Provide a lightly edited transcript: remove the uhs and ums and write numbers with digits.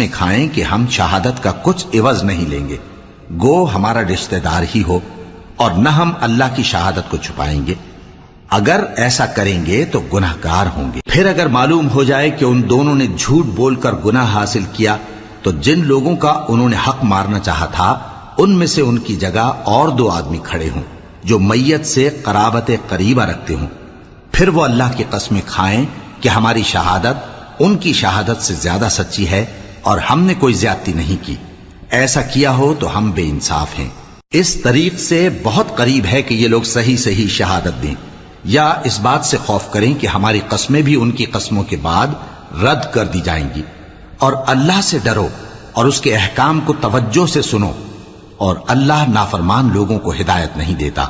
میں کھائیں کہ ہم شہادت کا کچھ عوض نہیں لیں گے، گو ہمارا رشتہ دار ہی ہو، اور نہ ہم اللہ کی شہادت کو چھپائیں گے۔ اگر ایسا کریں گے تو گناہ گار ہوں گے۔ پھر اگر معلوم ہو جائے کہ ان دونوں نے جھوٹ بول کر گناہ حاصل کیا تو جن لوگوں کا انہوں نے حق مارنا چاہا تھا ان میں سے ان کی جگہ اور 2 آدمی کھڑے ہوں جو میت سے قرابت قریبہ رکھتے ہوں، پھر وہ اللہ کی قسمیں کھائیں کہ ہماری شہادت ان کی شہادت سے زیادہ سچی ہے اور ہم نے کوئی زیادتی نہیں کی۔ ایسا کیا ہو تو ہم بے انصاف ہیں۔ اس طریق سے بہت قریب ہے کہ یہ لوگ صحیح شہادت دیں، یا اس بات سے خوف کریں کہ ہماری قسمیں بھی ان کی قسموں کے بعد رد کر دی جائیں گی۔ اور اللہ سے ڈرو اور اس کے احکام کو توجہ سے سنو، اور اللہ نافرمان لوگوں کو ہدایت نہیں دیتا۔